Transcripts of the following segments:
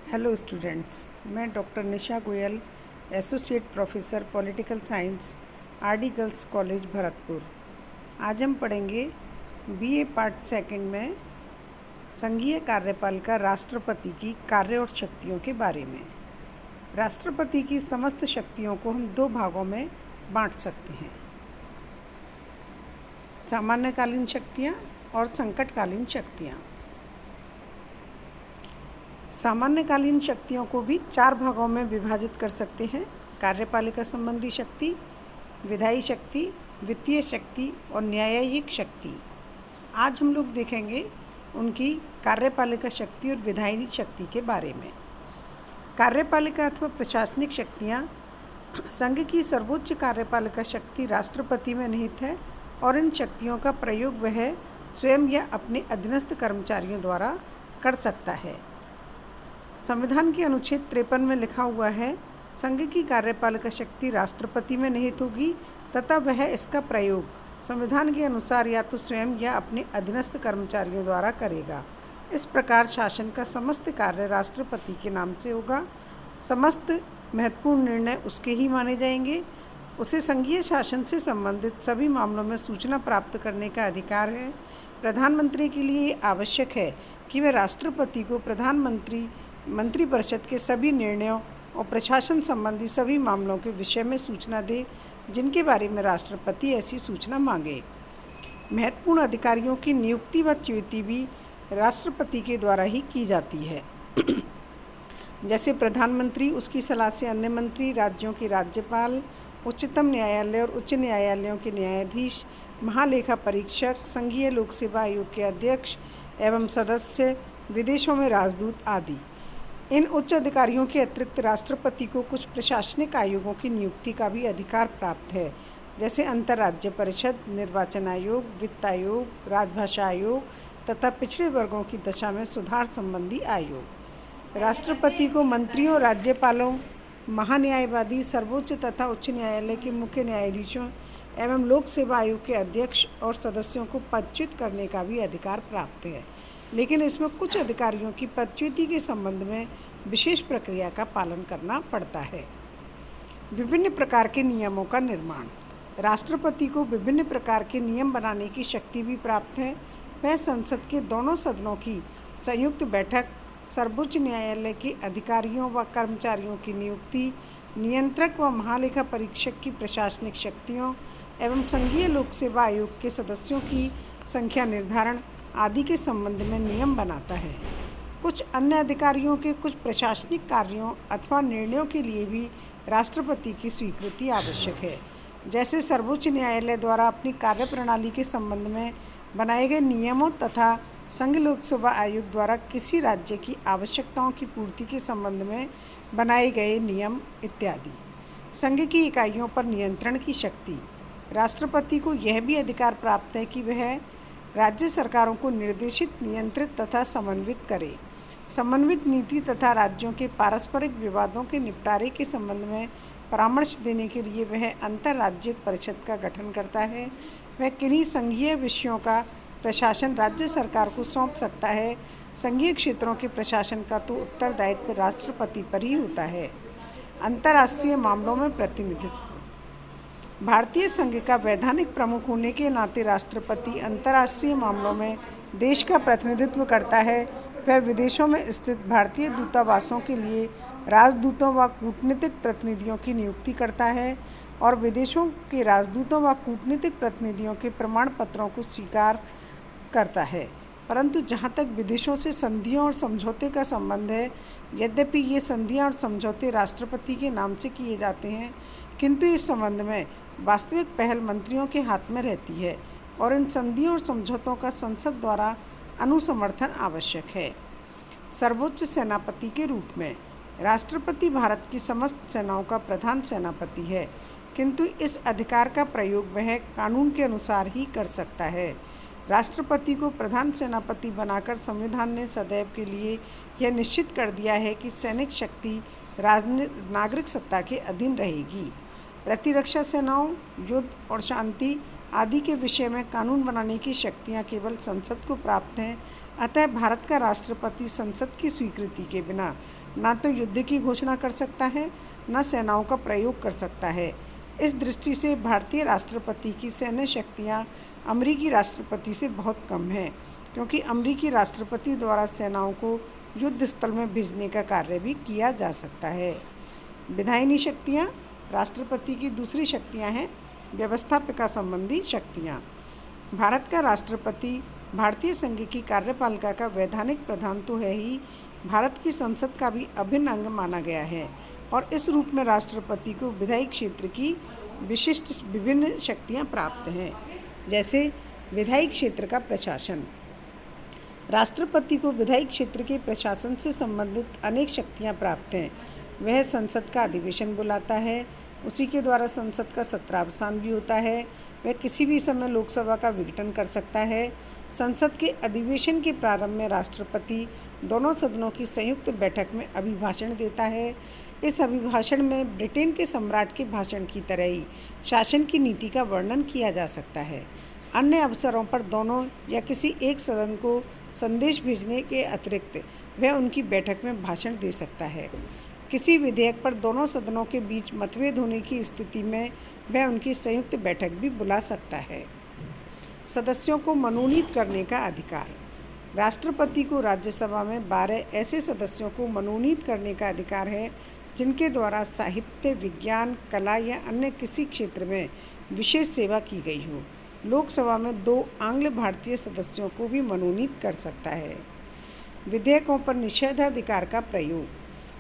Hello students, मैं doctor Nisha Goyal, associate professor political science, RD girls college Bharatpur. आज हम पढ़ेंगे बीए पार्ट सेकंड में संघीय कार्यपालिका राष्ट्रपति की कार्य और शक्तियों के बारे में। राष्ट्रपति की समस्त शक्तियों को हम दो भागों में बांट सकते हैं: सामान्यकालीन शक्तियाँ और संकटकालीन शक्तियाँ। सामान्यकालीन शक्तियों को भी चार भागों में विभाजित कर सकते हैं: कार्यपालिका संबंधी शक्ति, विधायी शक्ति, वित्तीय शक्ति और न्यायिक शक्ति। आज हम लोग देखेंगे उनकी कार्यपालिका शक्ति और विधायी शक्ति के बारे में। कार्यपालिका अथवा प्रशासनिक शक्तियाँ संघ की सर्वोच्च कार्यपालिका शक्ति राष्ट्रपति में निहित है और इन शक्तियों का प्रयोग वह स्वयं या अपने अधीनस्थ कर्मचारियों द्वारा कर सकता है। संविधान के अनुच्छेद 53 में लिखा हुआ है, संघ की कार्यपालिका शक्ति राष्ट्रपति में निहित होगी तथा वह इसका प्रयोग संविधान के अनुसार या तो स्वयं या अपने अधीनस्थ कर्मचारियों द्वारा करेगा। इस प्रकार शासन का समस्त कार्य राष्ट्रपति के नाम से होगा। समस्त महत्वपूर्ण निर्णय उसके ही माने जाएंगे। उसे संघीय शासन से संबंधित सभी मामलों में सूचना प्राप्त करने का अधिकार है। प्रधानमंत्री के लिए आवश्यक है कि वह राष्ट्रपति को मंत्रिपरिषद के सभी निर्णयों और प्रशासन संबंधी सभी मामलों के विषय में सूचना दे जिनके बारे में राष्ट्रपति ऐसी सूचना मांगे। महत्वपूर्ण अधिकारियों की नियुक्ति व च्युति भी राष्ट्रपति के द्वारा ही की जाती है। जैसे प्रधानमंत्री, उसकी सलाह से अन्य मंत्री, राज्यों के राज्यपाल, उच्चतम न्यायालय और उच्च न्यायालयों के न्यायाधीश, महालेखा परीक्षक, संघीय लोक सेवा आयोग के अध्यक्ष एवं सदस्य, विदेशों में राजदूत आदि। इन उच्च अधिकारियों के अतिरिक्त राष्ट्रपति को कुछ प्रशासनिक आयोगों की नियुक्ति का भी अधिकार प्राप्त है, जैसे अंतर्राज्य परिषद, निर्वाचन आयोग, वित्त आयोग, राजभाषा आयोग तथा पिछड़े वर्गों की दशा में सुधार संबंधी आयोग। राष्ट्रपति को मंत्रियों, राज्यपालों, महान्यायवादी, सर्वोच्च तथा उच्च न्यायालय के मुख्य न्यायाधीशों एवं लोक सेवा आयोग के अध्यक्ष और सदस्यों को पदच्युत करने का भी अधिकार प्राप्त है, लेकिन इसमें कुछ अधिकारियों की पदच्युति के संबंध में विशेष प्रक्रिया का पालन करना पड़ता है। विभिन्न प्रकार के नियमों का निर्माण। राष्ट्रपति को विभिन्न प्रकार के नियम बनाने की शक्ति भी प्राप्त है। वह संसद के दोनों सदनों की संयुक्त बैठक, सर्वोच्च न्यायालय के अधिकारियों व कर्मचारियों की नियुक्ति, नियंत्रक व महालेखा परीक्षक की प्रशासनिक शक्तियों एवं संघीय लोक सेवा आयोग के सदस्यों की संख्या निर्धारण आदि के संबंध में नियम बनाता है। कुछ अन्य अधिकारियों के कुछ प्रशासनिक कार्यों अथवा निर्णयों के लिए भी राष्ट्रपति की स्वीकृति आवश्यक है। जैसे सर्वोच्च न्यायालय द्वारा अपनी कार्यप्रणाली के संबंध में बनाए गए नियमों तथा संघ लोक सेवा आयोग द्वारा किसी राज्य की आवश्यकताओं की पूर्ति के संबंध में बनाए गए नियम इत्यादि। संघ की इकाइयों पर नियंत्रण की शक्ति। राष्ट्रपति को यह भी अधिकार प्राप्त है कि वह राज्य सरकारों को निर्देशित, नियंत्रित तथा समन्वित करे। समन्वित नीति तथा राज्यों के पारस्परिक विवादों के निपटारे के संबंध में परामर्श देने के लिए वह अंतर्राज्यीय परिषद का गठन करता है। वह किन्हीं संघीय विषयों का प्रशासन राज्य सरकार को सौंप सकता है। संघीय क्षेत्रों के प्रशासन का तो उत्तरदायित्व राष्ट्रपति पर ही होता है। अंतर्राष्ट्रीय मामलों में प्रतिनिधित्व। भारतीय संघ का वैधानिक प्रमुख होने के नाते राष्ट्रपति अंतर्राष्ट्रीय मामलों में देश का प्रतिनिधित्व करता है। वह विदेशों में स्थित भारतीय दूतावासों के लिए राजदूतों व कूटनीतिक प्रतिनिधियों की नियुक्ति करता है और विदेशों के राजदूतों व कूटनीतिक प्रतिनिधियों के प्रमाण पत्रों को स्वीकार करता है। परंतु जहाँ तक विदेशों से संधियों और समझौते का संबंध है, यद्यपि ये संधियाँ और समझौते राष्ट्रपति के नाम से किए जाते हैं, किंतु इस संबंध में वास्तविक पहल मंत्रियों के हाथ में रहती है और इन संधियों और समझौतों का संसद द्वारा अनुसमर्थन आवश्यक है। सर्वोच्च सेनापति के रूप में राष्ट्रपति भारत की समस्त सेनाओं का प्रधान सेनापति है, किंतु इस अधिकार का प्रयोग वह कानून के अनुसार ही कर सकता है। राष्ट्रपति को प्रधान सेनापति बनाकर संविधान ने सदैव के लिए यह निश्चित कर दिया है कि सैनिक शक्ति नागरिक सत्ता के अधीन रहेगी। प्रतिरक्षा सेनाओं, युद्ध और शांति आदि के विषय में कानून बनाने की शक्तियाँ केवल संसद को प्राप्त हैं। अतः भारत का राष्ट्रपति संसद की स्वीकृति के बिना ना तो युद्ध की घोषणा कर सकता है, न सेनाओं का प्रयोग कर सकता है। इस दृष्टि से भारतीय राष्ट्रपति की सैन्य शक्तियाँ अमेरिकी राष्ट्रपति से बहुत कम हैं, क्योंकि अमेरिकी राष्ट्रपति द्वारा सेनाओं को युद्ध स्थल में भेजने का कार्य भी किया जा सकता है। विधायिनी शक्तियाँ राष्ट्रपति की दूसरी शक्तियाँ हैं व्यवस्थापिका संबंधी शक्तियाँ। भारत का राष्ट्रपति भारतीय संघ की कार्यपालिका का वैधानिक प्रधान तो है ही, भारत की संसद का भी अभिन्न अंग माना गया है और इस रूप में राष्ट्रपति को विधायी क्षेत्र की विशिष्ट विभिन्न शक्तियाँ प्राप्त हैं। जैसे विधायी क्षेत्र का प्रशासन, राष्ट्रपति को विधायी क्षेत्र के प्रशासन से संबंधित अनेक शक्तियाँ प्राप्त हैं। वह संसद का अधिवेशन बुलाता है, उसी के द्वारा संसद का सत्रावसान भी होता है। वह किसी भी समय लोकसभा का विघटन कर सकता है। संसद के अधिवेशन के प्रारंभ में राष्ट्रपति दोनों सदनों की संयुक्त बैठक में अभिभाषण देता है। इस अभिभाषण में ब्रिटेन के सम्राट के भाषण की तरह ही शासन की नीति का वर्णन किया जा सकता है। अन्य अवसरों पर दोनों या किसी एक सदन को संदेश भेजने के अतिरिक्त वह उनकी बैठक में भाषण दे सकता है। किसी विधेयक पर दोनों सदनों के बीच मतभेद होने की स्थिति में वह उनकी संयुक्त बैठक भी बुला सकता है। सदस्यों को मनोनीत करने का अधिकार, राष्ट्रपति को राज्यसभा में 12 ऐसे सदस्यों को मनोनीत करने का अधिकार है जिनके द्वारा साहित्य, विज्ञान, कला या अन्य किसी क्षेत्र में विशेष सेवा की गई हो। लोकसभा में 2 आंग्ल भारतीय सदस्यों को भी मनोनीत कर सकता है। विधेयकों पर निषेधाधिकार का प्रयोग,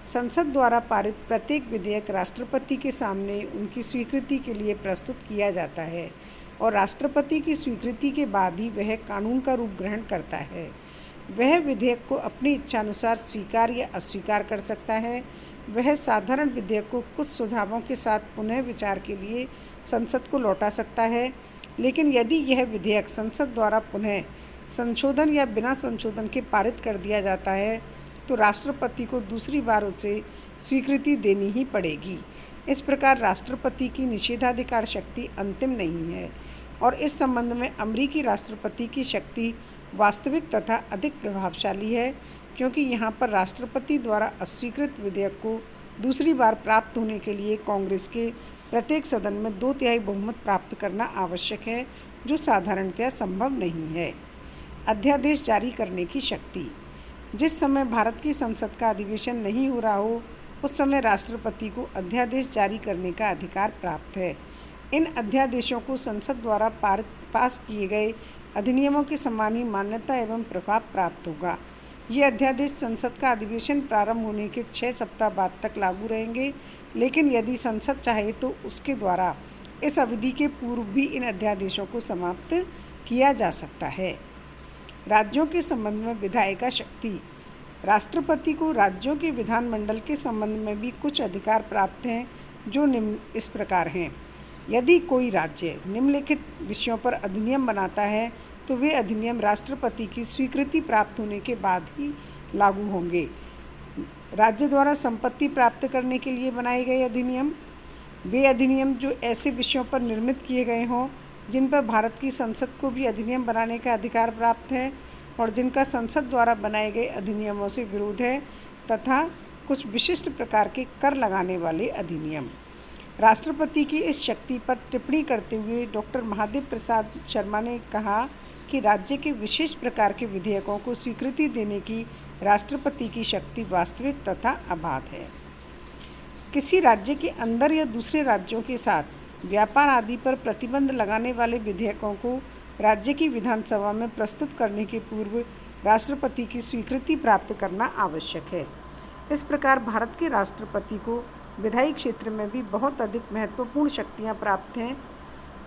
संसद द्वारा पारित प्रत्येक विधेयक राष्ट्रपति के सामने उनकी स्वीकृति के लिए प्रस्तुत किया जाता है और राष्ट्रपति की स्वीकृति के बाद ही वह कानून का रूप ग्रहण करता है। वह विधेयक को अपनी इच्छानुसार स्वीकार या अस्वीकार कर सकता है। वह साधारण विधेयक को कुछ सुझावों के साथ पुनः विचार के लिए संसद को लौटा सकता है, लेकिन यदि यह विधेयक संसद द्वारा पुनः संशोधन या बिना संशोधन के पारित कर दिया जाता है तो राष्ट्रपति को दूसरी बार उसे स्वीकृति देनी ही पड़ेगी। इस प्रकार राष्ट्रपति की निषेधाधिकार शक्ति अंतिम नहीं है और इस संबंध में अमेरिकी राष्ट्रपति की शक्ति वास्तविक तथा अधिक प्रभावशाली है, क्योंकि यहाँ पर राष्ट्रपति द्वारा अस्वीकृत विधेयक को दूसरी बार प्राप्त होने के लिए कांग्रेस के प्रत्येक सदन में 2/3 बहुमत प्राप्त करना आवश्यक है, जो साधारणतया संभव नहीं है। अध्यादेश जारी करने की शक्ति, जिस समय भारत की संसद का अधिवेशन नहीं हो रहा हो उस समय राष्ट्रपति को अध्यादेश जारी करने का अधिकार प्राप्त है। इन अध्यादेशों को संसद द्वारा पास किए गए अधिनियमों के समान ही मान्यता एवं प्रभाव प्राप्त होगा। ये अध्यादेश संसद का अधिवेशन प्रारंभ होने के 6 सप्ताह बाद तक लागू रहेंगे, लेकिन यदि संसद चाहे तो उसके द्वारा इस अवधि के पूर्व भी इन अध्यादेशों को समाप्त किया जा सकता है। राज्यों के संबंध में विधायिका शक्ति, राष्ट्रपति को राज्यों के विधानमंडल के संबंध में भी कुछ अधिकार प्राप्त हैं, जो निम्न इस प्रकार हैं। यदि कोई राज्य निम्नलिखित विषयों पर अधिनियम बनाता है तो वे अधिनियम राष्ट्रपति की स्वीकृति प्राप्त होने के बाद ही लागू होंगे। राज्य द्वारा संपत्ति प्राप्त करने के लिए बनाए गए अधिनियम, वे अधिनियम जो ऐसे विषयों पर निर्मित किए गए हों जिन पर भारत की संसद को भी अधिनियम बनाने का अधिकार प्राप्त है और जिनका संसद द्वारा बनाए गए अधिनियमों से विरोध है, तथा कुछ विशिष्ट प्रकार के कर लगाने वाले अधिनियम। राष्ट्रपति की इस शक्ति पर टिप्पणी करते हुए डॉक्टर महादेव प्रसाद शर्मा ने कहा कि राज्य के विशेष प्रकार के विधेयकों को स्वीकृति देने की राष्ट्रपति की शक्ति वास्तविक तथा अबाध है। किसी राज्य के अंदर या दूसरे राज्यों के साथ व्यापार आदि पर प्रतिबंध लगाने वाले विधेयकों को राज्य की विधानसभा में प्रस्तुत करने के पूर्व राष्ट्रपति की स्वीकृति प्राप्त करना आवश्यक है। इस प्रकार भारत के राष्ट्रपति को विधायी क्षेत्र में भी बहुत अधिक महत्वपूर्ण शक्तियाँ प्राप्त हैं।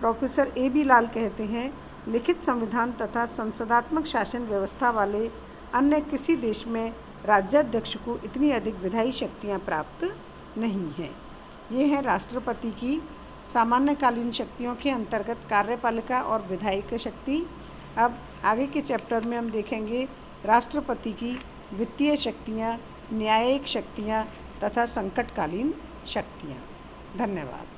Professor A.B. लाल कहते हैं, लिखित संविधान तथा संसदात्मक शासन व्यवस्था वाले अन्य किसी देश में राज्याध्यक्ष को इतनी अधिक विधायी शक्तियाँ प्राप्त नहीं हैं। ये है राष्ट्रपति की सामान्यकालीन शक्तियों के अंतर्गत कार्यपालिका और विधायिक शक्ति। अब आगे के चैप्टर में हम देखेंगे राष्ट्रपति की वित्तीय शक्तियाँ, न्यायिक शक्तियाँ तथा संकटकालीन शक्तियाँ। धन्यवाद।